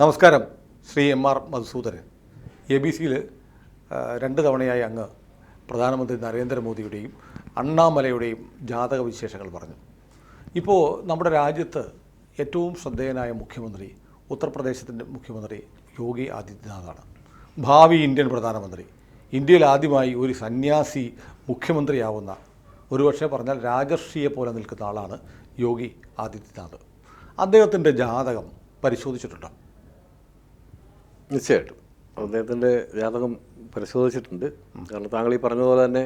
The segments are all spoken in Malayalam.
നമസ്കാരം. ശ്രീ എം.ആർ. മധുസൂദനൻ. ABC-യിൽ 2 തവണയായി അങ്ങ് പ്രധാനമന്ത്രി നരേന്ദ്രമോദിയുടെയും അണ്ണാമലയുടെയും ജാതക വിശേഷങ്ങൾ പറഞ്ഞു. ഇപ്പോൾ നമ്മുടെ രാജ്യത്ത് ഏറ്റവും ശ്രദ്ധേയനായ മുഖ്യമന്ത്രി ഉത്തർപ്രദേശിൻ്റെ മുഖ്യമന്ത്രി യോഗി ആദിത്യനാഥാണ്. ഭാവി ഇന്ത്യൻ പ്രധാനമന്ത്രി. ഇന്ത്യയിൽ ആദ്യമായി ഒരു സന്യാസി മുഖ്യമന്ത്രിയാവുന്ന, ഒരുപക്ഷെ പറഞ്ഞാൽ രാജർഷിയെ പോലെ നിൽക്കുന്ന ആളാണ് യോഗി ആദിത്യനാഥ്. അദ്ദേഹത്തിൻ്റെ ജാതകം പരിശോധിച്ചിട്ടുണ്ടോ? നിശ്ചയമായിട്ടും അദ്ദേഹത്തിൻ്റെ ജാതകം പരിശോധിച്ചിട്ടുണ്ട്. കാരണം താങ്കൾ ഈ പറഞ്ഞതുപോലെ തന്നെ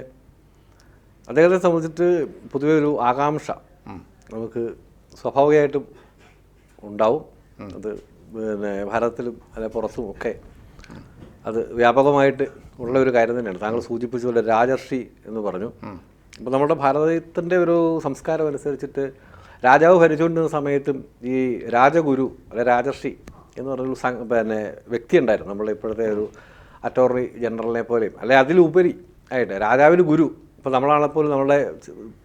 അദ്ദേഹത്തെ സംബന്ധിച്ചിട്ട് പൊതുവെ ഒരു ആകാംക്ഷ നമുക്ക് സ്വാഭാവികമായിട്ടും ഉണ്ടാവും. അത് ഭാരതത്തിലും അല്ലെ പുറത്തും ഒക്കെ അത് വ്യാപകമായിട്ട് ഉള്ള ഒരു കാര്യം തന്നെയാണ്. താങ്കൾ സൂചിപ്പിച്ച പോലെ രാജർഷി എന്ന് പറഞ്ഞു. അപ്പോൾ നമ്മുടെ ഭാരതത്തിൻ്റെ ഒരു സംസ്കാരം അനുസരിച്ചിട്ട് രാജാവ് ഭരിച്ചുകൊണ്ടിരുന്ന സമയത്തും ഈ രാജഗുരു അല്ലെ രാജർഷി എന്ന് പറഞ്ഞൊരു വ്യക്തി ഉണ്ടായിരുന്നു. നമ്മൾ ഇപ്പോഴത്തെ ഒരു അറ്റോർണി ജനറലിനെ പോലെയും അല്ലെ അതിലുപരി ആയിട്ട് രാജാവിന് ഗുരു. ഇപ്പോൾ നമ്മളാണെപ്പോലും നമ്മളെ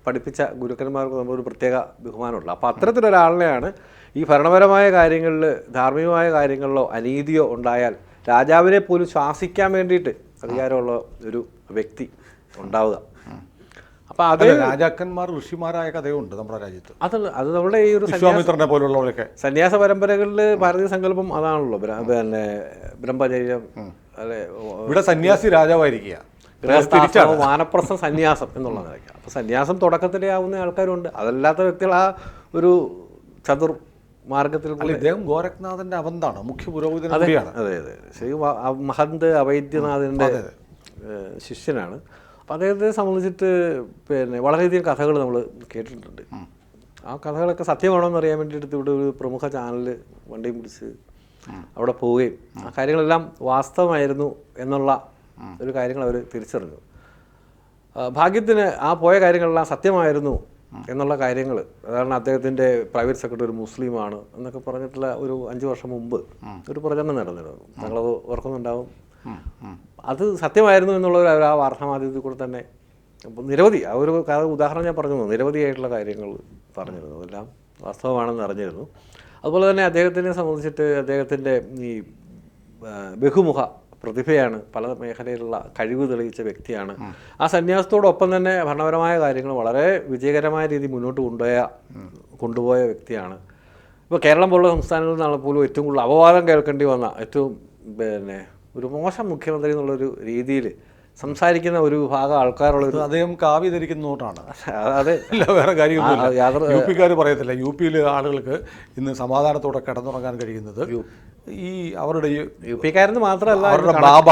പഠിപ്പിച്ച ഗുരുക്കന്മാർക്ക് നമ്മളൊരു പ്രത്യേക ബഹുമാനമുള്ള. അപ്പോൾ അത്തരത്തിലൊരാളിനെയാണ് ഈ ഭരണപരമായ കാര്യങ്ങളിൽ ധാർമ്മികമായ കാര്യങ്ങളിലോ അനീതിയോ ഉണ്ടായാൽ രാജാവിനെ പോലും ശ്വാസിക്കാൻ വേണ്ടിയിട്ട് അധികാരമുള്ള ഒരു വ്യക്തി ഉണ്ടാവുക. അപ്പോൾ അത് രാജാക്കന്മാർ ഋഷിമാരായ കഥയുണ്ട് നമ്മുടെ രാജ്യത്ത്. അത് നമ്മുടെ ഈ ഒരു വിശ്വാമിത്രനെ പോലുള്ളവരൊക്കെ സന്യാസ പരമ്പരകളിൽ ഭാരതീയ സങ്കല്പം അതാണല്ലോ. ബ്രഹ്മചര്യം അല്ലെ, ഇവിടെ സന്യാസി രാജാവായിരിക്കുക, വാനപ്രസ്ഥം സന്യാസം എന്നുള്ളതായിരിക്കും. അപ്പോൾ സന്യാസം തുടക്കത്തിലേ ആവുന്ന ആൾക്കാരുണ്ട്. അതല്ലാത്ത വ്യക്തികൾ ആ ഒരു ചതുർ മാർഗത്തിൽ. ഇദ്ദേഹം ഗോരഖ്നാഥന്റെ അവന്താണ്, മുഖ്യ പുരോഹിതൻ. അതെ അതെ അതെ ശരി. മഹന്ത് അവൈദ്യനാഥിൻ്റെ ശിഷ്യനാണ്. അപ്പോൾ അദ്ദേഹത്തെ സംബന്ധിച്ചിട്ട് വളരെയധികം കഥകൾ നമ്മൾ കേട്ടിട്ടുണ്ട്. ആ കഥകളൊക്കെ സത്യമാണോന്ന് അറിയാൻ വേണ്ടിയിട്ട് ഇവിടെ ഒരു പ്രമുഖ ചാനൽ വണ്ടിയും പിടിച്ച് അവിടെ പോവുകയും ആ കാര്യങ്ങളെല്ലാം വാസ്തവമായിരുന്നു എന്നുള്ള ഒരു കാര്യങ്ങൾ അവർ തിരിച്ചറിഞ്ഞു. ഭാഗ്യത്തിന് ആ പോയ കാര്യങ്ങളെല്ലാം സത്യമായിരുന്നു എന്നുള്ള കാര്യങ്ങൾ. കാരണം അദ്ദേഹത്തിൻ്റെ പ്രൈവറ്റ് സെക്രട്ടറി ഒരു മുസ്ലിമാണ് എന്നൊക്കെ പറഞ്ഞിട്ടുള്ള ഒരു 5 വർഷം മുമ്പ് ഒരു പ്രചരണം നടന്നിരുന്നു. ഞങ്ങളത് ഓർക്കുന്നുണ്ടാവും. അത് സത്യമായിരുന്നു എന്നുള്ളൊരു ആ വാർത്താമാധ്യമത്തിൽ കൂടെ തന്നെ നിരവധി ആ ഒരു ഉദാഹരണം ഞാൻ പറഞ്ഞു, നിരവധിയായിട്ടുള്ള കാര്യങ്ങൾ പറഞ്ഞിരുന്നു. അതെല്ലാം വാസ്തവമാണെന്ന് അറിഞ്ഞിരുന്നു. അതുപോലെ തന്നെ അദ്ദേഹത്തിനെ സംബന്ധിച്ചിട്ട് അദ്ദേഹത്തിൻ്റെ ഈ ബഹുമുഖ പ്രതിഭയാണ്, പല മേഖലയിലുള്ള കഴിവ് തെളിയിച്ച വ്യക്തിയാണ്. ആ സന്യാസത്തോടൊപ്പം തന്നെ ഭരണപരമായ കാര്യങ്ങൾ വളരെ വിജയകരമായ രീതിയിൽ മുന്നോട്ട് കൊണ്ടുപോയ വ്യക്തിയാണ്. ഇപ്പോൾ കേരളം പോലുള്ള സംസ്ഥാനങ്ങളിൽ നിന്നാണ് പോലും ഏറ്റവും കൂടുതൽ അപവാദം കേൾക്കേണ്ടി വന്ന ഏറ്റവും ഒരു മോശം മുഖ്യമന്ത്രി എന്നുള്ളൊരു രീതിയിൽ സംസാരിക്കുന്ന ഒരു വിഭാഗം ആൾക്കാരുള്ളത്. അദ്ദേഹം കാവ്യ ധരിക്കുന്നതുകൊണ്ടാണ്. അതെ, വേറെ കാര്യമൊന്നും യു പിക്കാർ പറയത്തില്ല. യു പിയിൽ ആളുകൾക്ക് ഇന്ന് സമാധാനത്തോടെ കിടന്നുറങ്ങാൻ കഴിയുന്നത് ഈ അവരുടെ യു പിക്കാരെന്ന് മാത്രമല്ല അവരുടെ ബാബ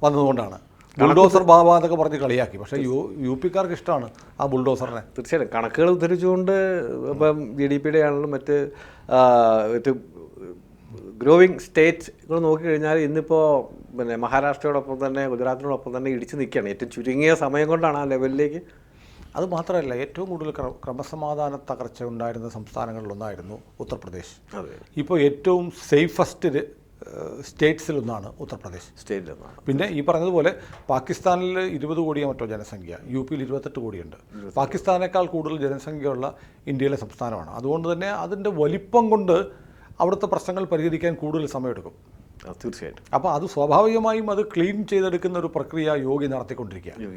വന്നതുകൊണ്ടാണ്. ബുൾഡോസർ ബാബ എന്നൊക്കെ പറഞ്ഞ് കളിയാക്കി. പക്ഷേ യു പിക്കാർക്ക് ഇഷ്ടമാണ് ആ ബുൾഡോസറിനെ. തീർച്ചയായിട്ടും കണക്കുകൾ ഉദ്ധരിച്ചുകൊണ്ട് ഇപ്പം GDP-യുടെ ആണെങ്കിലും മറ്റ് ഗ്രോവിങ് സ്റ്റേറ്റുകൾ നോക്കിക്കഴിഞ്ഞാൽ ഇന്നിപ്പോൾ മഹാരാഷ്ട്രയോടൊപ്പം തന്നെ ഗുജറാത്തിനോടൊപ്പം തന്നെ ഇടിച്ചു നിൽക്കുകയാണ്. ഏറ്റവും ചുരുങ്ങിയ സമയം കൊണ്ടാണ് ആ ലെവലിലേക്ക്. അത് മാത്രമല്ല, ഏറ്റവും കൂടുതൽ ക്രമസമാധാന തകർച്ച ഉണ്ടായിരുന്ന സംസ്ഥാനങ്ങളിലൊന്നായിരുന്നു ഉത്തർപ്രദേശ്. ഇപ്പോൾ ഏറ്റവും സേഫസ്റ്റ് സ്റ്റേറ്റ്സിലൊന്നാണ് ഉത്തർപ്രദേശ് സ്റ്റേറ്റിലൊന്നാണ്. പിന്നെ ഈ പറഞ്ഞതുപോലെ പാകിസ്ഥാനിൽ 20 കോടിയോ മറ്റോ ജനസംഖ്യ, യു പിയിൽ 28 കോടിയുണ്ട്. പാകിസ്ഥാനേക്കാൾ കൂടുതൽ ജനസംഖ്യയുള്ള ഇന്ത്യയിലെ സംസ്ഥാനമാണ്. അതുകൊണ്ട് തന്നെ അതിൻ്റെ വലിപ്പം കൊണ്ട് അവിടുത്തെ പ്രശ്നങ്ങൾ പരിഹരിക്കാൻ കൂടുതൽ സമയമെടുക്കും. തീർച്ചയായിട്ടും. അപ്പോൾ അത് സ്വാഭാവികമായും അത് ക്ലീൻ ചെയ്തെടുക്കുന്ന ഒരു പ്രക്രിയ യോഗി നടത്തിക്കൊണ്ടിരിക്കുകയാണ്.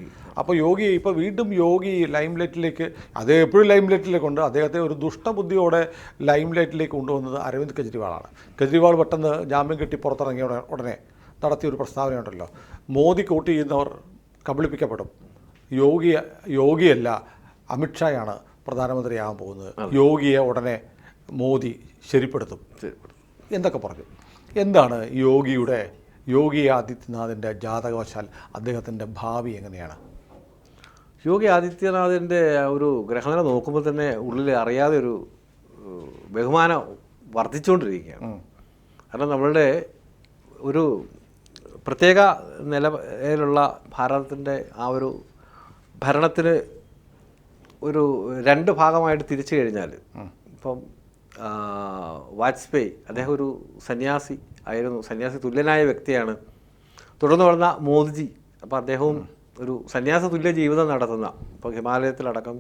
അപ്പോൾ ഇപ്പോൾ വീണ്ടും യോഗി ലൈംലൈറ്റിലേക്ക്, അത് എപ്പോഴും ലൈംലൈറ്റിലേക്ക് ഉണ്ട്. അദ്ദേഹത്തെ ഒരു ദുഷ്ടബുദ്ധിയോടെ ലൈംലൈറ്റിലേക്ക് കൊണ്ടുവന്നത് അരവിന്ദ് കെജ്രിവാളാണ്. കെജ്രിവാൾ പെട്ടെന്ന് ജാമ്യം കിട്ടി പുറത്തിറങ്ങിയ ഉടനെ നടത്തിയൊരു പ്രസ്താവനയുണ്ടല്ലോ, മോദി വോട്ട് ചെയ്യുന്നവർ കബളിപ്പിക്കപ്പെടും, യോഗിയല്ല അമിത്ഷായാണ് പ്രധാനമന്ത്രിയാകാൻ പോകുന്നത്, യോഗിയെ ഉടനെ മോദി ശരിപ്പെടുത്തും എന്തൊക്കെ പറഞ്ഞു. എന്താണ് യോഗി ആദിത്യനാഥിൻ്റെ ജാതകവശാൽ അദ്ദേഹത്തിൻ്റെ ഭാവി എങ്ങനെയാണ്? യോഗി ആദിത്യനാഥിൻ്റെ ഒരു ഗ്രഹനില നോക്കുമ്പോൾ തന്നെ ഉള്ളിൽ അറിയാതെ ഒരു ബഹുമാനം വർദ്ധിച്ചുകൊണ്ടിരിക്കുകയാണ്. കാരണം നമ്മളുടെ ഒരു പ്രത്യേക നിലയിലുള്ള ഭാരതത്തിൻ്റെ ആ ഒരു ഭരണത്തിന് ഒരു 2 ഭാഗമായിട്ട് തിരിച്ചു കഴിഞ്ഞാൽ, ഇപ്പം വാജ്പേയി അദ്ദേഹം ഒരു സന്യാസി ആയിരുന്നു, സന്യാസി തുല്യനായ വ്യക്തിയാണ്. തുടർന്ന് വളർന്ന മോദിജി, അപ്പോൾ അദ്ദേഹവും ഒരു സന്യാസ തുല്യ ജീവിതം നടത്തുന്ന, ഇപ്പോൾ ഹിമാലയത്തിലടക്കം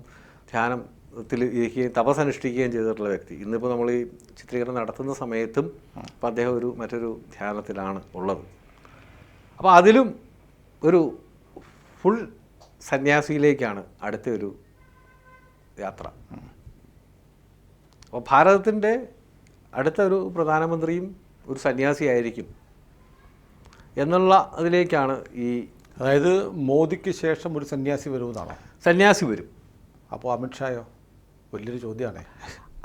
ധ്യാനം ത്തിൽ ഇരിക്കുകയും തപസ്സനുഷ്ഠിക്കുകയും ചെയ്തിട്ടുള്ള വ്യക്തി. ഇന്നിപ്പോൾ നമ്മൾ ഈ ചിത്രീകരണം നടത്തുന്ന സമയത്തും ഇപ്പം അദ്ദേഹം മറ്റൊരു ധ്യാനത്തിലാണ് ഉള്ളത്. അപ്പോൾ അതിലും ഒരു ഫുൾ സന്യാസിയിലേക്കാണ് അടുത്ത ഒരു യാത്ര. അപ്പോൾ ഭാരതത്തിൻ്റെ അടുത്ത ഒരു പ്രധാനമന്ത്രിയും ഒരു സന്യാസിയായിരിക്കും എന്നുള്ള അതിലേക്കാണ് അതായത് മോദിക്ക് ശേഷം ഒരു സന്യാസി വരുമെന്നാണോ? സന്യാസി വരും. അപ്പോൾ അമിത്ഷായോ? വലിയൊരു ചോദ്യമാണ്.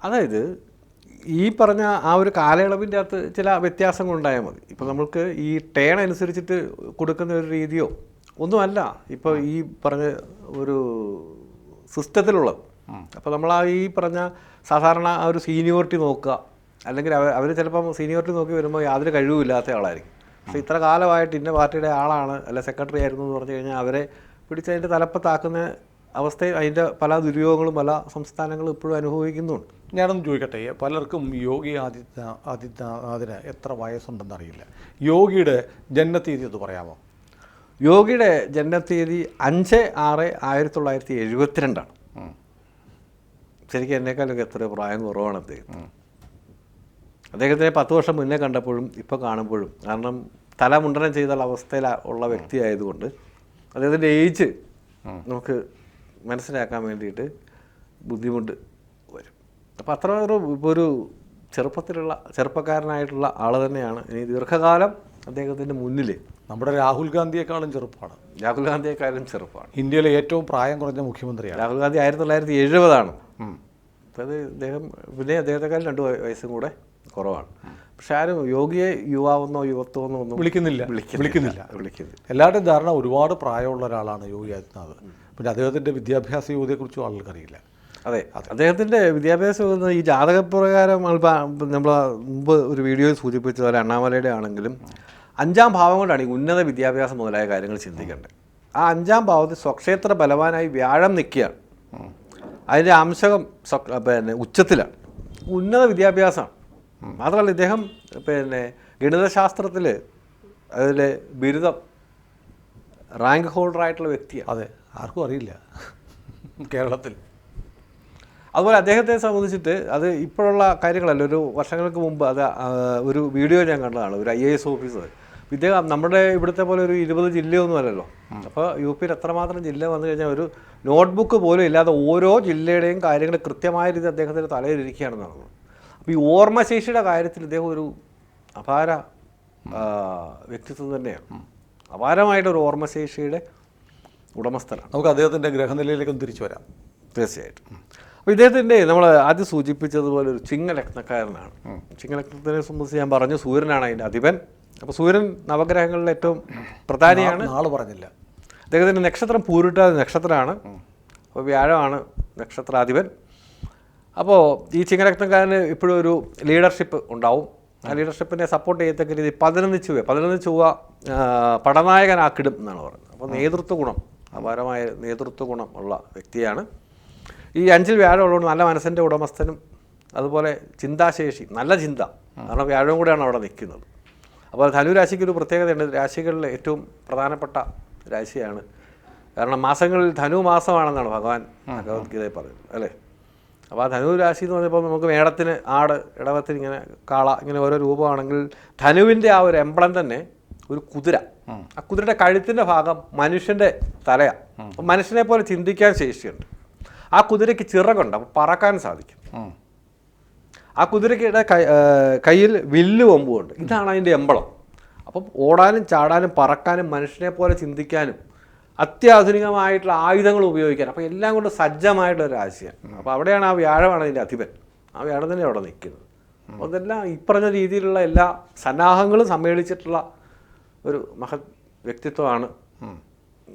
അതായത് ഈ പറഞ്ഞ ആ ഒരു കാലയളവിൻ്റെ അകത്ത് ചില വ്യത്യാസങ്ങളുണ്ടായാൽ മതി. ഇപ്പോൾ നമുക്ക് ഈ ടേൺ അനുസരിച്ചിട്ട് കൊടുക്കുന്ന ഒരു രീതിയോ ഒന്നുമല്ല ഇപ്പോൾ ഈ പറഞ്ഞ ഒരു സിസ്റ്റത്തിലുള്ളത്. അപ്പോൾ നമ്മൾ ഈ പറഞ്ഞ സാധാരണ ആ ഒരു സീനിയോറിറ്റി നോക്കുക, അല്ലെങ്കിൽ അവർ ചിലപ്പം സീനിയോറിറ്റി നോക്കി വരുമ്പോൾ യാതൊരു കഴിവുമില്ലാത്ത ആളായിരിക്കും. പക്ഷേ ഇത്ര കാലമായിട്ട് ഇന്ന പാർട്ടിയുടെ ആളാണ്, അല്ല സെക്രട്ടറി ആയിരുന്നു എന്ന് പറഞ്ഞു കഴിഞ്ഞാൽ അവരെ പിടിച്ചതിൻ്റെ തലപ്പത്താക്കുന്ന അവസ്ഥ, അതിൻ്റെ പല ദുര്യോഗങ്ങളും പല സംസ്ഥാനങ്ങളും ഇപ്പോഴും അനുഭവിക്കുന്നുണ്ട്. ഞാനൊന്ന് ചോദിക്കട്ടെ, പലർക്കും യോഗി ആദിത്യനാഥിന് എത്ര വയസ്സുണ്ടെന്നറിയില്ല. യോഗിയുടെ ജനനത്തീയതി ഒന്ന് പറയാമോ? യോഗിയുടെ ജനനത്തീയതി 5/6/1972. ശരിക്കും എന്നേക്കാളൊക്കെ എത്ര പ്രായം കുറവാണ് അദ്ദേഹത്തിനെ 10 വർഷം മുന്നേ കണ്ടപ്പോഴും ഇപ്പോൾ കാണുമ്പോഴും. കാരണം തല മുണ്ടനം ചെയ്ത അവസ്ഥയിൽ ഉള്ള വ്യക്തിയായതുകൊണ്ട് അദ്ദേഹത്തിൻ്റെ ഏജ് നമുക്ക് മനസ്സിലാക്കാൻ വേണ്ടിയിട്ട് ബുദ്ധിമുട്ട് വരും. അപ്പോൾ അത്ര ഒരു ചെറുപ്പക്കാരനായിട്ടുള്ള ആൾ തന്നെയാണ് ഇനി ദീർഘകാലം അദ്ദേഹത്തിൻ്റെ മുന്നിൽ. നമ്മുടെ രാഹുൽ ഗാന്ധിയെക്കാളും ചെറുപ്പമാണ്. രാഹുൽ ഗാന്ധിയെക്കാളും ചെറുപ്പമാണ്. ഇന്ത്യയിലെ ഏറ്റവും പ്രായം കുറഞ്ഞ മുഖ്യമന്ത്രിയാണ് രാഹുൽ ഗാന്ധി. 1970. അത് അദ്ദേഹത്തെക്കാളും 2 വയസ്സും കൂടെ കുറവാണ്. പക്ഷെ ആരും യോഗിയെ യുവാവെന്നോ യുവത്വമെന്നോ ഒന്നും വിളിക്കുന്നില്ല. എല്ലാവരുടെയും ധാരണ ഒരുപാട് പ്രായമുള്ള ഒരാളാണ് യോഗി ആദിത്യനാഥ്. പിന്നെ അദ്ദേഹത്തിൻ്റെ വിദ്യാഭ്യാസ യോഗ്യതയെക്കുറിച്ചും ആൾക്കറിയില്ല. അതെ, അദ്ദേഹത്തിൻ്റെ വിദ്യാഭ്യാസം ഈ ജാതകപ്രകാരം നമ്മൾ മുമ്പ് ഒരു വീഡിയോയിൽ സൂചിപ്പിച്ചതുപോലെ അണ്ണാമലയുടെ ആണെങ്കിലും 5ാം ഭാവം കൊണ്ടാണ് ഈ ഉന്നത വിദ്യാഭ്യാസം മുതലായ കാര്യങ്ങൾ ചിന്തിക്കേണ്ടത്. ആ 5ാം ഭാവത്തിൽ സ്വക്ഷേത്ര ബലവാനായി വ്യാഴം നിൽക്കുകയാണ്. അതിൻ്റെ അംശകം ഉച്ചത്തിലാണ്. ഉന്നത വിദ്യാഭ്യാസമാണ്. മാത്രമല്ല ഇദ്ദേഹം ഗണിതശാസ്ത്രത്തിൽ അതിലെ ബിരുദം റാങ്ക് ഹോൾഡറായിട്ടുള്ള വ്യക്തിയാണ്. അതെ, ആർക്കും അറിയില്ല കേരളത്തിൽ. അതുപോലെ അദ്ദേഹത്തെ സംബന്ധിച്ചിട്ട് അത് ഇപ്പോഴുള്ള കാര്യങ്ങളല്ല, ഒരു വർഷങ്ങൾക്ക് മുമ്പ് അത് ഒരു വീഡിയോ ഞാൻ കണ്ടതാണ്. ഒരു IAS ഓഫീസർ. ഇദ്ദേഹം നമ്മുടെ ഇവിടുത്തെ പോലെ ഒരു 20 ജില്ലയൊന്നും അല്ലല്ലോ. അപ്പോൾ UP എത്രമാത്രം ജില്ല വന്നു കഴിഞ്ഞാൽ ഒരു നോട്ട്ബുക്ക് പോലും ഇല്ലാതെ ഓരോ ജില്ലയുടെയും കാര്യങ്ങൾ കൃത്യമായ രീതി അദ്ദേഹത്തിൻ്റെ തലയിലിരിക്കുകയാണെന്നാണ്. അപ്പോൾ ഈ ഓർമ്മശേഷിയുടെ കാര്യത്തിൽ ഇദ്ദേഹം ഒരു അപാര വ്യക്തിത്വം തന്നെയാണ്. അപാരമായിട്ടൊരു ഓർമ്മശേഷിയുടെ ഉടമസ്ഥനാണ്. നമുക്ക് അദ്ദേഹത്തിൻ്റെ ഗ്രഹനിലയിലേക്കൊന്ന് തിരിച്ചു വരാം. തീർച്ചയായിട്ടും. അപ്പോൾ ഇദ്ദേഹത്തിൻ്റെ നമ്മൾ ആദ്യം സൂചിപ്പിച്ചതുപോലെ ഒരു ചിങ്ങലഗ്നക്കാരനാണ്. ചിങ്ങലഗ്നത്തിനെ സംബന്ധിച്ച് ഞാൻ പറഞ്ഞു സൂര്യനാണ് അതിൻ്റെ അധിപൻ. അപ്പോൾ സൂര്യൻ നവഗ്രഹങ്ങളിലെ ഏറ്റവും പ്രധാനിയാണ്. നാളെ പറഞ്ഞില്ല. അദ്ദേഹത്തിൻ്റെ നക്ഷത്രം പൂരിട്ടാതി നക്ഷത്രമാണ്. അപ്പോൾ വ്യാഴമാണ് നക്ഷത്രാധിപൻ. അപ്പോൾ ഈ ചിങ്ങലഗ്നക്കാരന് ഇപ്പോഴും ഒരു ലീഡർഷിപ്പ് ഉണ്ടാവും. ആ ലീഡർഷിപ്പിനെ സപ്പോർട്ട് ചെയ്യത്തക്ക രീതി 11 ചൊവ്വ പടനായകനാക്കിടും എന്നാണ് പറയുന്നത്. അപ്പോൾ നേതൃത്വ ഗുണം, അപാരമായ നേതൃത്വ ഗുണം ഉള്ള വ്യക്തിയാണ്. ഈ 5ൽ വ്യാഴം ഉള്ളതുകൊണ്ട് നല്ല മനസ്സിൻ്റെ ഉടമസ്ഥനും അതുപോലെ ചിന്താശേഷി, നല്ല ചിന്ത, കാരണം വ്യാഴവും കൂടെയാണ് അവിടെ നിൽക്കുന്നത്. അപ്പോൾ ധനുരാശിക്ക് ഒരു പ്രത്യേകതയുണ്ട്. രാശികളിൽ ഏറ്റവും പ്രധാനപ്പെട്ട രാശിയാണ്. കാരണം മാസങ്ങളിൽ ധനു മാസമാണെന്നാണ് ഭഗവത്ഗീതയിൽ പറയുന്നത്, അല്ലേ? അപ്പോൾ ആ ധനുരാശി എന്ന് പറഞ്ഞപ്പോൾ നമുക്ക് മേടത്തിന് ആട്, ഇടവത്തിന് ഇങ്ങനെ കാള, ഇങ്ങനെ ഓരോ രൂപമാണെങ്കിൽ ധനുവിൻ്റെ ആ ഒരു എംബ്ലം തന്നെ ഒരു കുതിര. ആ കുതിരയുടെ കഴുത്തിൻ്റെ ഭാഗം മനുഷ്യൻ്റെ തലയാണ്. അപ്പം മനുഷ്യനെ പോലെ ചിന്തിക്കാൻ ശേഷിയുണ്ട്. ആ കുതിരയ്ക്ക് ചിറകുണ്ട്, അപ്പോൾ പറക്കാൻ സാധിക്കും. ആ കുതിരയ്ക്കിടെ കയ്യിൽ വില്ല് കൊമ്പുണ്ട്. ഇതാണ് അതിൻ്റെ എംബ്ലം. അപ്പം ഓടാനും ചാടാനും പറക്കാനും മനുഷ്യനെ പോലെ ചിന്തിക്കാനും അത്യാധുനികമായിട്ടുള്ള ആയുധങ്ങൾ ഉപയോഗിക്കാൻ, അപ്പോൾ എല്ലാം കൊണ്ട് സജ്ജമായിട്ടുള്ള രാശിയാണ്. അപ്പോൾ അവിടെയാണ് ആ വ്യാഴമാണ് അതിൻ്റെ അധിപൻ. ആ വ്യാഴം തന്നെ അവിടെ നിൽക്കുന്നത്. അപ്പോൾ അതെല്ലാം ഈ പറഞ്ഞ രീതിയിലുള്ള എല്ലാ സന്നാഹങ്ങളും സമ്മേളിച്ചിട്ടുള്ള ഒരു മഹത് വ്യക്തിത്വമാണ്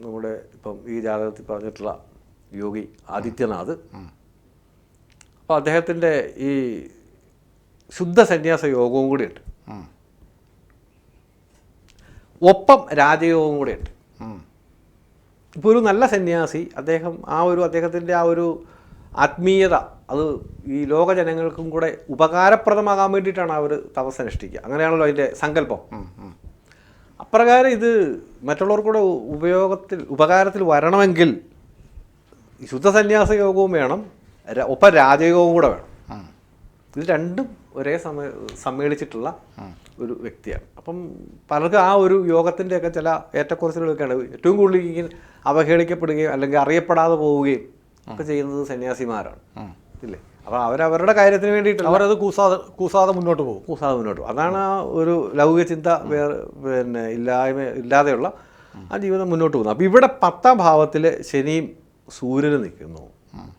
നമ്മുടെ ഇപ്പം ഈ ജാതകത്തിൽ പറഞ്ഞിട്ടുള്ള യോഗി ആദിത്യനാഥ്. അപ്പോൾ അദ്ദേഹത്തിൻ്റെ ഈ ശുദ്ധ സന്യാസ യോഗവും കൂടിയുണ്ട്, ഒപ്പം രാജയോഗവും കൂടെയുണ്ട്. ഇപ്പോൾ ഒരു നല്ല സന്യാസി അദ്ദേഹത്തിൻ്റെ ആ ഒരു ആത്മീയത അത് ഈ ലോക ജനങ്ങൾക്കും കൂടെ ഉപകാരപ്രദമാകാൻ വേണ്ടിയിട്ടാണ് അവർ തപസ്സനുഷ്ഠിക്കുക. അങ്ങനെയാണല്ലോ അതിൻ്റെ സങ്കല്പം. അപ്രകാരം ഇത് മറ്റുള്ളവർക്കൂടെ ഉപകാരത്തിൽ വരണമെങ്കിൽ ശുദ്ധ സന്യാസ യോഗവും വേണം, ഒപ്പം രാജയോഗവും കൂടെ വേണം. ഇത് രണ്ടും ഒരേ സമ്മേളിച്ചിട്ടുള്ള ഒരു വ്യക്തിയാണ്. അപ്പം പലർക്കും ആ ഒരു യോഗത്തിൻ്റെയൊക്കെ ചില ഏറ്റക്കുറച്ചിലുകളൊക്കെയാണ്. ഏറ്റവും കൂടുതൽ ഇങ്ങനെ അവഹേളിക്കപ്പെടുകയും അല്ലെങ്കിൽ അറിയപ്പെടാതെ പോവുകയും ഒക്കെ ചെയ്യുന്നത് സന്യാസിമാരാണ്, ഇല്ലേ? അപ്പോൾ അവരവരുടെ കാര്യത്തിന് വേണ്ടിയിട്ട് അവരത് കൂസാതെ മുന്നോട്ട് പോകും. അതാണ് ആ ഒരു ലൗകിക ചിന്ത പിന്നെ ഇല്ലാതെയുള്ള ആ ജീവിതം മുന്നോട്ട് പോകുന്നത്. അപ്പോൾ ഇവിടെ 10ാം ഭാവത്തിൽ ശനിയും സൂര്യനും നിൽക്കുന്നു.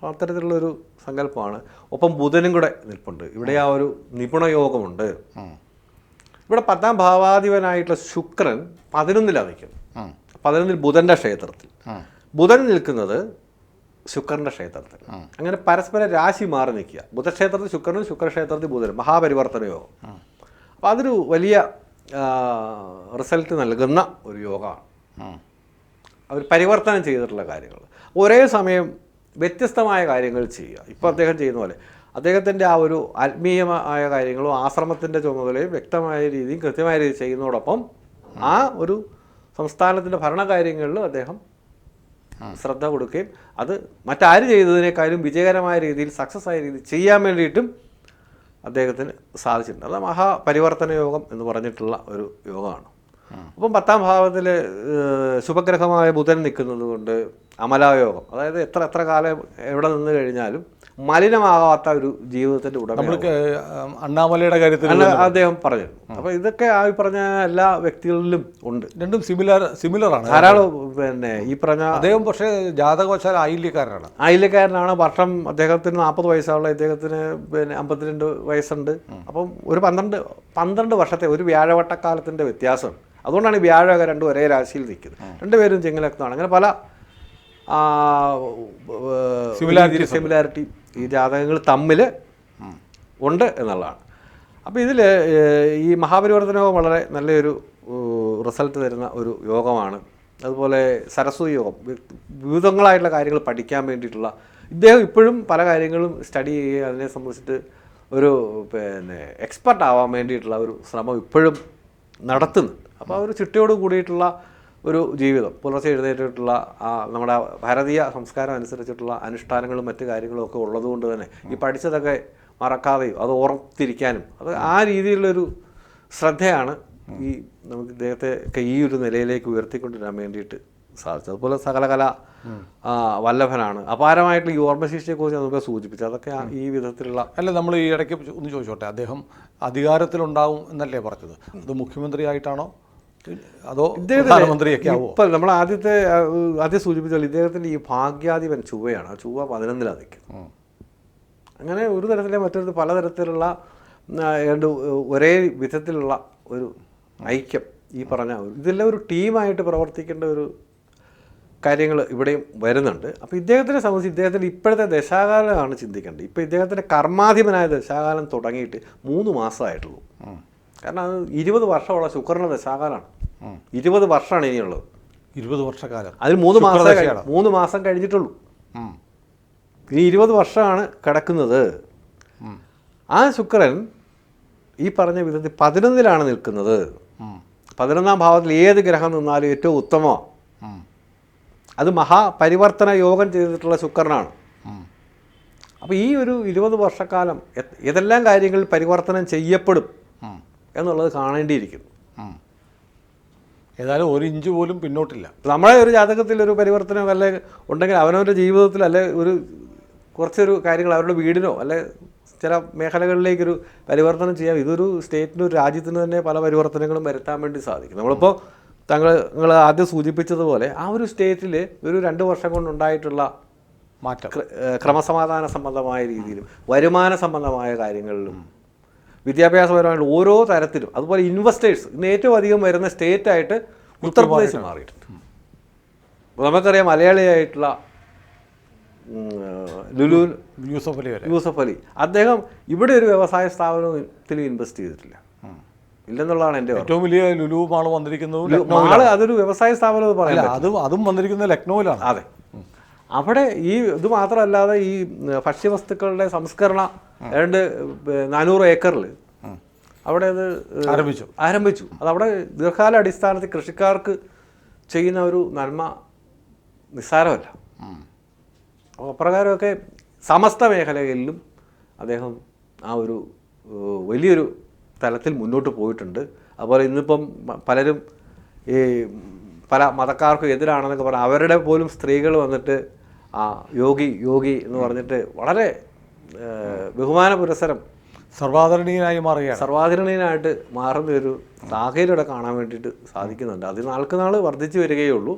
അത്തരത്തിലുള്ളൊരു സങ്കല്പമാണ്. ഒപ്പം ബുധനും കൂടെ നിൽപ്പുണ്ട്. ഇവിടെ ആ ഒരു നിപുണയോഗമുണ്ട്. ഇവിടെ 10ാം ഭാവാധിപനായിട്ടുള്ള ശുക്രൻ 11ലാണ് നിൽക്കുന്നത്. 11 ബുധൻ്റെ ക്ഷേത്രത്തിൽ. ബുധൻ നിൽക്കുന്നത് ശുക്രൻ്റെ ക്ഷേത്രത്തിൽ. അങ്ങനെ പരസ്പര രാശി മാറി നിൽക്കുക. ബുധക്ഷേത്രത്തിൽ ശുക്രനും ശുക്രക്ഷേത്രത്തിൽ ബുധനും, മഹാപരിവർത്തന യോഗം. അപ്പോൾ അതൊരു വലിയ റിസൾട്ട് നൽകുന്ന ഒരു യോഗമാണ്. അവർ പരിവർത്തനം ചെയ്തിട്ടുള്ള കാര്യങ്ങൾ ഒരേ സമയം വ്യത്യസ്തമായ കാര്യങ്ങൾ ചെയ്യുക. ഇപ്പോൾ അദ്ദേഹം ചെയ്യുന്ന പോലെ അദ്ദേഹത്തിൻ്റെ ആ ഒരു ആത്മീയമായ കാര്യങ്ങളും ആശ്രമത്തിൻ്റെ ചുമതലയും വ്യക്തമായ രീതിയും കൃത്യമായ രീതിയിൽ ചെയ്യുന്നതോടൊപ്പം ആ ഒരു സംസ്ഥാനത്തിൻ്റെ ഭരണകാര്യങ്ങളിലും അദ്ദേഹം ശ്രദ്ധ കൊടുക്കുകയും അത് മറ്റാര് ചെയ്തതിനേക്കാളും വിജയകരമായ രീതിയിൽ സക്സസ് ആയ രീതിയിൽ ചെയ്യാൻ വേണ്ടിയിട്ടും അദ്ദേഹത്തിന് സാധിച്ചിട്ടുണ്ട്. അത് മഹാപരിവർത്തന യോഗം എന്ന് പറഞ്ഞിട്ടുള്ള ഒരു യോഗമാണ്. അപ്പം 10ാം ഭാവത്തിൽ ശുഭഗ്രഹമായ ബുധൻ നിൽക്കുന്നത് കൊണ്ട് അമലായോഗം, അതായത് എത്ര കാലം എവിടെ നിന്ന് കഴിഞ്ഞാലും മലിനമാകാത്ത ഒരു ജീവിതത്തിൻ്റെ ഉടമ അണ്ണാമലയുടെ കാര്യത്തിൽ അദ്ദേഹം പറഞ്ഞു. അപ്പോൾ ഇതൊക്കെ ആ പറഞ്ഞ എല്ലാ വ്യക്തികളിലും ഉണ്ട്. രണ്ടും സിമിലറാണ്. ധാരാളം പിന്നെ ഈ പറഞ്ഞ അദ്ദേഹം പക്ഷേ ജാതകവശാൽ ആയില്യക്കാരനാണ്. വർഷം അദ്ദേഹത്തിന് 40 വയസ്സുള്ള, ഇദ്ദേഹത്തിന് പിന്നെ 52 വയസ്സുണ്ട്. അപ്പം ഒരു 12 വർഷത്തെ ഒരു വ്യാഴവട്ടക്കാലത്തിൻ്റെ വ്യത്യാസം. അതുകൊണ്ടാണ് ഈ വ്യാഴമൊക്കെ രണ്ടും ഒരേ രാശിയിൽ നിൽക്കുന്നത്. രണ്ടുപേരും ചിങ്ങലഗ്നമാണ്. അങ്ങനെ പല സിമിലാരിറ്റി ഈ ജാതകങ്ങൾ തമ്മിൽ ഉണ്ട് എന്നുള്ളതാണ്. അപ്പോൾ ഇതിൽ ഈ മഹാപരിവർത്തന യോഗം വളരെ നല്ലൊരു റിസൾട്ട് തരുന്ന ഒരു യോഗമാണ്. അതുപോലെ സരസ്വതി യോഗം, വിവിധങ്ങളായിട്ടുള്ള കാര്യങ്ങൾ പഠിക്കാൻ വേണ്ടിയിട്ടുള്ള, ഇദ്ദേഹം ഇപ്പോഴും പല കാര്യങ്ങളും സ്റ്റഡി ചെയ്യുക, അതിനെ സംബന്ധിച്ചിട്ട് ഒരു പിന്നെ എക്സ്പെർട്ട് ആവാൻ വേണ്ടിയിട്ടുള്ള ഒരു ശ്രമം ഇപ്പോഴും നടത്തുന്നുണ്ട്. അപ്പോൾ ഒരു ചിട്ടയോട് കൂടിയിട്ടുള്ള ഒരു ജീവിതം, പുലർച്ചെ എഴുന്നേറ്റിട്ടുള്ള നമ്മുടെ ഭാരതീയ സംസ്കാരം അനുസരിച്ചിട്ടുള്ള അനുഷ്ഠാനങ്ങളും മറ്റു കാര്യങ്ങളും ഒക്കെ ഉള്ളതുകൊണ്ട് തന്നെ ഈ പഠിച്ചതൊക്കെ മറക്കാതെയും അത് ഓർത്തിരിക്കാനും അത് ആ രീതിയിലുള്ളൊരു ശ്രദ്ധയാണ് ഈ നമുക്ക് ഇദ്ദേഹത്തെ ഈ ഒരു നിലയിലേക്ക് ഉയർത്തിക്കൊണ്ടുവരാൻ വേണ്ടിയിട്ട് സാധിച്ചത്. അതുപോലെ സകലകല വല്ലഭനാണ്. അപാരമായിട്ടുള്ള ഈ ഓർമ്മശേഷിയെക്കുറിച്ച് നമുക്ക് സൂചിപ്പിച്ചു. അതൊക്കെ ഈ വിധത്തിലുള്ള നമ്മൾ ഈ ഇടയ്ക്ക് ഒന്ന് ചോദിച്ചോട്ടെ, അദ്ദേഹം അധികാരത്തിലുണ്ടാവും എന്നല്ലേ പറഞ്ഞത്? അത് മുഖ്യമന്ത്രി ആയിട്ടാണോ അതോ പ്രധാനമന്ത്രിയൊക്കെ ആവോ? ഇപ്പം നമ്മൾ ആദ്യം സൂചിപ്പിച്ചാൽ ഇദ്ദേഹത്തിൻ്റെ ഈ ഭാഗ്യാധിപൻ ചൊവ്വയാണ്. ആ ചൊവ്വ 11ലാണ് നിൽക്കുന്നത്. അങ്ങനെ ഒരു തരത്തിലെ മറ്റൊരു പലതരത്തിലുള്ള ഒരേ വിധത്തിലുള്ള ഒരു ഐക്യം ഈ പറഞ്ഞ ഇതെല്ലാം ഒരു ടീമായിട്ട് പ്രവർത്തിക്കേണ്ട ഒരു കാര്യങ്ങൾ ഇവിടെയും വരുന്നുണ്ട്. അപ്പോൾ ഇദ്ദേഹത്തിനെ സംബന്ധിച്ച് ഇദ്ദേഹത്തിൻ്റെ ഇപ്പോഴത്തെ ദശാകാലമാണ് ചിന്തിക്കേണ്ടത്. ഇപ്പോൾ ഇദ്ദേഹത്തിൻ്റെ കർമാധിപനായ ദശാകാലം തുടങ്ങിയിട്ട് 3 മാസമായിട്ടുള്ളൂ. കാരണം അത് 20 വർഷമുള്ള ശുക്രൻ്റെ ദശാകാലമാണ്. 20 വർഷമാണ് ഇനിയുള്ളത്. 20 വർഷക്കാലം. അതിൽ 3 മാസം കഴിഞ്ഞിട്ടുള്ളൂ. ഇനി 20 വർഷമാണ് കിടക്കുന്നത്. ആ ശുക്രൻ ഈ പറഞ്ഞ വിധത്തിൽ 11ലാണ് നിൽക്കുന്നത്. 11ാം ഭാവത്തിൽ ഏത് ഗ്രഹം നിന്നാലും ഏറ്റവും ഉത്തമമാണ്. അത് മഹാപരിവർത്തന യോഗം ചെയ്തിട്ടുള്ള ശുക്രനാണ്. അപ്പോൾ ഈ ഒരു 20 വർഷക്കാലം ഏതെല്ലാം കാര്യങ്ങളിൽ പരിവർത്തനം ചെയ്യപ്പെടും എന്നുള്ളത് കാണേണ്ടിയിരിക്കുന്നു. ഏതായാലും 1 ഇഞ്ച് പോലും പിന്നോട്ടില്ല. നമ്മളെ ഒരു ജാതകത്തിൽ ഒരു പരിവർത്തനം അല്ലെ ഉണ്ടെങ്കിൽ അവനവൻ്റെ ജീവിതത്തിൽ അല്ലെ ഒരു കുറച്ചൊരു കാര്യങ്ങൾ അവരുടെ വീടിനോ അല്ലെ ചില മേഖലകളിലേക്കൊരു പരിവർത്തനം ചെയ്യാം. ഇതൊരു സ്റ്റേറ്റിന്, ഒരു രാജ്യത്തിന് തന്നെ പല പരിവർത്തനങ്ങളും വരുത്താൻ വേണ്ടി സാധിക്കും. നമ്മളിപ്പോൾ നിങ്ങൾ ആദ്യം സൂചിപ്പിച്ചതുപോലെ ആ ഒരു സ്റ്റേറ്റിൽ ഒരു 2 വർഷം കൊണ്ടുണ്ടായിട്ടുള്ള മാറ്റം ക്രമസമാധാന സംബന്ധമായ രീതിയിലും വരുമാന സംബന്ധമായ കാര്യങ്ങളിലും വിദ്യാഭ്യാസപരമായിട്ട് ഓരോ തരത്തിലും, അതുപോലെ ഇൻവെസ്റ്റേഴ്സ് ഇന്ന് ഏറ്റവും അധികം വരുന്ന സ്റ്റേറ്റായിട്ട് ഉത്തർപ്രദേശ് മാറിയിട്ടുണ്ട്. അപ്പോൾ നമുക്കറിയാം മലയാളിയായിട്ടുള്ള യൂസഫ് അലി അദ്ദേഹം ഇവിടെ ഒരു വ്യവസായ സ്ഥാപനത്തിൽ ഇൻവെസ്റ്റ് ചെയ്തിട്ടില്ല, ഇല്ലെന്നുള്ളതാണ് എൻ്റെ ഏറ്റവും വലിയ ലുലു മാൾ വന്നിരിക്കുന്നത്. മാള് അതൊരു വ്യവസായ സ്ഥാപനം പറയാം. അതും വന്നിരിക്കുന്നത് ലക്നൌവിലാണ്. അതെ, അവിടെ ഈ ഇത് മാത്രമല്ലാതെ ഈ ഭക്ഷ്യവസ്തുക്കളുടെ സംസ്കരണ 400 ഏക്കറിൽ അവിടെ അത് ആരംഭിച്ചു. അതവിടെ ദീർഘകാല അടിസ്ഥാനത്തിൽ കൃഷിക്കാർക്ക് ചെയ്യുന്ന ഒരു നന്മ നിസ്സാരമല്ല. അപ്പോൾ അപ്രകാരമൊക്കെ സമസ്ത മേഖലകളിലും അദ്ദേഹം ആ ഒരു വലിയൊരു തലത്തിൽ മുന്നോട്ട് പോയിട്ടുണ്ട്. അതുപോലെ ഇന്നിപ്പം പലരും ഈ പല മതക്കാർക്കും എതിരാണെന്നൊക്കെ പറഞ്ഞാൽ അവരുടെ പോലും സ്ത്രീകൾ വന്നിട്ട് ആ യോഗി എന്ന് പറഞ്ഞിട്ട് വളരെ ബഹുമാന പുരസ്സരം സർവാദരണീയനായിട്ട് മാറുന്ന ഒരു സാഹചര്യം ഇവിടെ കാണാൻ വേണ്ടിയിട്ട് സാധിക്കുന്നുണ്ട്. അത് നാൾക്ക് നാൾ വർദ്ധിച്ചു വരികയുള്ളൂ.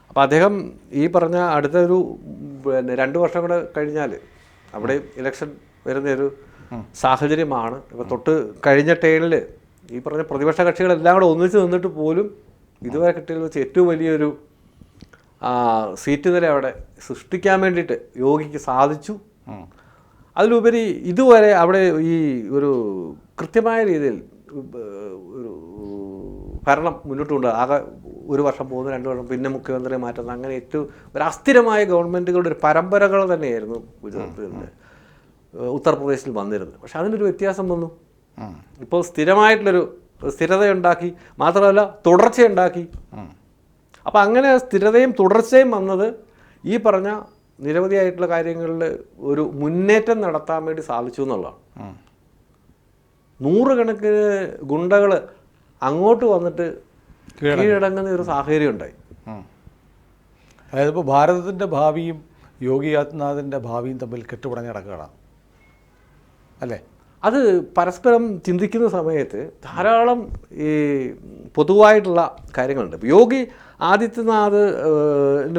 അപ്പോൾ അദ്ദേഹം ഈ പറഞ്ഞ അടുത്തൊരു 2 വർഷം കൂടെ കഴിഞ്ഞാൽ അവിടെ ഇലക്ഷൻ വരുന്നൊരു സാഹചര്യമാണ്. ഇപ്പോൾ തൊട്ട് കഴിഞ്ഞ ടേണിൽ ഈ പറഞ്ഞ പ്രതിപക്ഷ കക്ഷികളെല്ലാം കൂടെ ഒന്നിച്ച് നിന്നിട്ട് പോലും ഇതുവരെ കിട്ടിയതിൽ വെച്ച് ഏറ്റവും വലിയൊരു സീറ്റ് നില അവിടെ സൃഷ്ടിക്കാൻ വേണ്ടിയിട്ട് യോഗിക്ക് സാധിച്ചു. അതിലുപരി ഇതുവരെ അവിടെ ഈ ഒരു കൃത്യമായ രീതിയിൽ ഒരു ഭരണം മുന്നോട്ട് കൊണ്ട് ആകെ 1 വർഷം പോകുന്നു, 2 വർഷം പിന്നെ മുഖ്യമന്ത്രിയെ മാറ്റുന്നു, അങ്ങനെ ഏറ്റവും ഒരു അസ്ഥിരമായ ഗവൺമെൻറ്റുകളുടെ ഒരു പരമ്പരകൾ തന്നെയായിരുന്നു ഗുജറാത്തിൽ ഉത്തർപ്രദേശിൽ വന്നിരുന്നത്. പക്ഷെ അതിനൊരു വ്യത്യാസം വന്നു. ഇപ്പോൾ സ്ഥിരമായിട്ടുള്ളൊരു സ്ഥിരതയുണ്ടാക്കി, മാത്രമല്ല തുടർച്ചയുണ്ടാക്കി. അപ്പം അങ്ങനെ സ്ഥിരതയും തുടർച്ചയും വന്നത് ഈ പറഞ്ഞ നിരവധിയായിട്ടുള്ള കാര്യങ്ങളിൽ ഒരു മുന്നേറ്റം നടത്താൻ വേണ്ടി സാധിച്ചു എന്നുള്ളതാണ്. 100 കണക്കിന് ഗുണ്ടകൾ അങ്ങോട്ട് വന്നിട്ട് കീഴടങ്ങുന്ന ഒരു സാഹചര്യം ഉണ്ടായി. അതായത് ഇപ്പോൾ ഭാരതത്തിൻ്റെ ഭാവിയും യോഗി ആദിത്യനാഥിൻ്റെ ഭാവിയും തമ്മിൽ കെട്ടുപിടഞ്ഞ് കിടക്കുകയാണ് അല്ലേ? അത് പരസ്പരം ചിന്തിക്കുന്ന സമയത്ത് ധാരാളം ഈ പൊതുവായിട്ടുള്ള കാര്യങ്ങളുണ്ട്. യോഗി ആദിത്യനാഥ്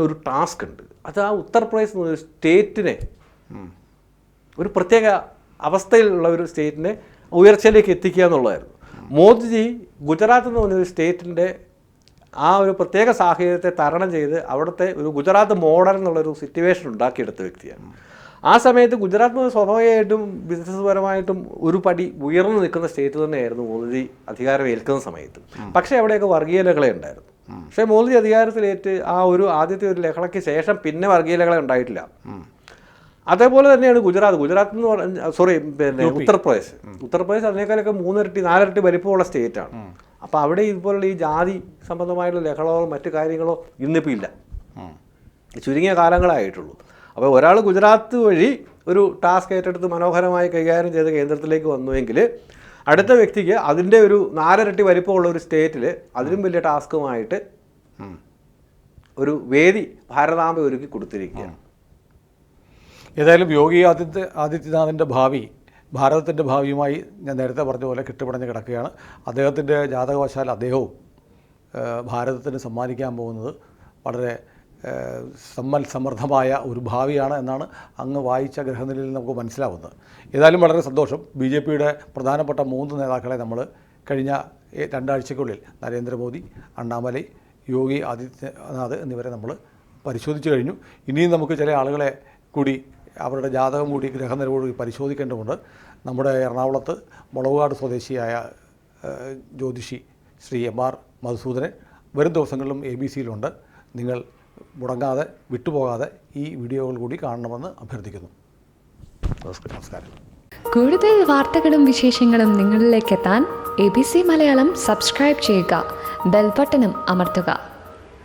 ഒരു ടാസ്ക് ഉണ്ട്. അത് ആ ഉത്തർപ്രദേശ് എന്ന ഒരു സ്റ്റേറ്റിനെ, ഒരു പ്രത്യേക അവസ്ഥയിലുള്ള ഒരു സ്റ്റേറ്റിനെ ഉയർച്ചയിലേക്ക് എത്തിക്കുക എന്നുള്ളതായിരുന്നു. മോദിജി ഗുജറാത്ത് എന്ന് പറഞ്ഞൊരു സ്റ്റേറ്റിൻ്റെ ആ ഒരു പ്രത്യേക സാഹചര്യത്തെ തരണം ചെയ്ത് അവിടുത്തെ ഒരു ഗുജറാത്ത് മോഡൽ എന്നുള്ളൊരു സിറ്റുവേഷൻ ഉണ്ടാക്കിയെടുത്ത വ്യക്തിയാണ്. ആ സമയത്ത് ഗുജറാത്ത് സ്വാഭാവികമായിട്ടും ബിസിനസ് പരമായിട്ടും ഒരു പടി ഉയർന്നു നിൽക്കുന്ന സ്റ്റേറ്റ് തന്നെയായിരുന്നു മോദിജി അധികാരം ഏൽക്കുന്ന സമയത്ത്. പക്ഷേ അവിടെയൊക്കെ വർഗീയ ലഹള ഉണ്ടായിരുന്നു. പക്ഷേ മോദിജി അധികാരത്തിലേറ്റ് ആ ഒരു ആദ്യത്തെ ഒരു ലഹളയ്ക്ക് ശേഷം പിന്നെ വർഗീയ ലഹള ഉണ്ടായിട്ടില്ല. അതേപോലെ തന്നെയാണ് ഗുജറാത്ത് എന്ന് പറഞ്ഞ പിന്നെ ഉത്തർപ്രദേശ് അതിനേക്കാളൊക്കെ 3 ഇരട്ടി 4 ഇരട്ടി വലിപ്പമുള്ള സ്റ്റേറ്റാണ്. അപ്പോൾ അവിടെ ഇതുപോലുള്ള ഈ ജാതി സംബന്ധമായിട്ടുള്ള ലഹളകളോ മറ്റു കാര്യങ്ങളോ ഇന്നിപ്പോൾ ഇല്ല, ചുരുങ്ങിയ കാലങ്ങളായിട്ടുള്ളൂ. അപ്പോൾ ഒരാൾ ഗുജറാത്ത് വഴി ഒരു ടാസ്ക് ഏറ്റെടുത്ത് മനോഹരമായി കൈകാര്യം ചെയ്ത് കേന്ദ്രത്തിലേക്ക് വന്നുവെങ്കിൽ അടുത്ത വ്യക്തിക്ക് അതിൻ്റെ ഒരു 4 ഇരട്ടി വലിപ്പമുള്ള ഒരു സ്റ്റേറ്റിൽ അതിലും വലിയ ടാസ്കുമായിട്ട് ഒരു വേദി ഭാരതാംബ ഒരുക്കി കൊടുത്തിരിക്കുകയാണ്. ഏതായാലും യോഗി ആദിത്യനാഥിൻ്റെ ഭാവി ഭാരതത്തിൻ്റെ ഭാവിയുമായി ഞാൻ നേരത്തെ പറഞ്ഞ പോലെ കെട്ടുപിടഞ്ഞ് കിടക്കുകയാണ്. അദ്ദേഹത്തിൻ്റെ ജാതകവശാൽ അദ്ദേഹവും ഭാരതത്തിന് സമ്മാനിക്കാൻ പോകുന്നത് വളരെ സമൃദ്ധമായ ഒരു ഭാവിയാണ് എന്നാണ് അങ്ങ് വായിച്ച ഗ്രഹനിലയിൽ നമുക്ക് മനസ്സിലാവുന്നത്. ഏതായാലും വളരെ സന്തോഷം. BJPയുടെ പ്രധാനപ്പെട്ട 3 നേതാക്കളെ നമ്മൾ കഴിഞ്ഞ 2 ആഴ്ചയ്ക്കുള്ളിൽ നരേന്ദ്രമോദി, അണ്ണാമലൈ, യോഗി ആദിത്യനാഥ് എന്നിവരെ നമ്മൾ പരിശോധിച്ചു കഴിഞ്ഞു. ഇനിയും നമുക്ക് ചില ആളുകളെ കൂടി അവരുടെ ജാതകം കൂടി ഗ്രഹനിലയോട് പരിശോധിക്കേണ്ടതുണ്ട്. നമ്മുടെ എറണാകുളത്ത് മുളവുകാട് സ്വദേശിയായ ജ്യോതിഷി ശ്രീ MR മധുസൂദനൻ വരും ദിവസങ്ങളിലും ABCയിലുണ്ട്. നിങ്ങൾ മുടങ്ങാതെ വിട്ടുപോകാതെ ഈ വീഡിയോകൾ കൂടി കാണണമെന്ന് അഭ്യർത്ഥിക്കുന്നു. നമസ്കാരം. കൂടുതൽ വാർത്തകളും വിശേഷങ്ങളും നിങ്ങളിലേക്ക് എത്താൻ ABC മലയാളം സബ്സ്ക്രൈബ് ചെയ്യുക, ബെൽ ബട്ടണും അമർത്തുക.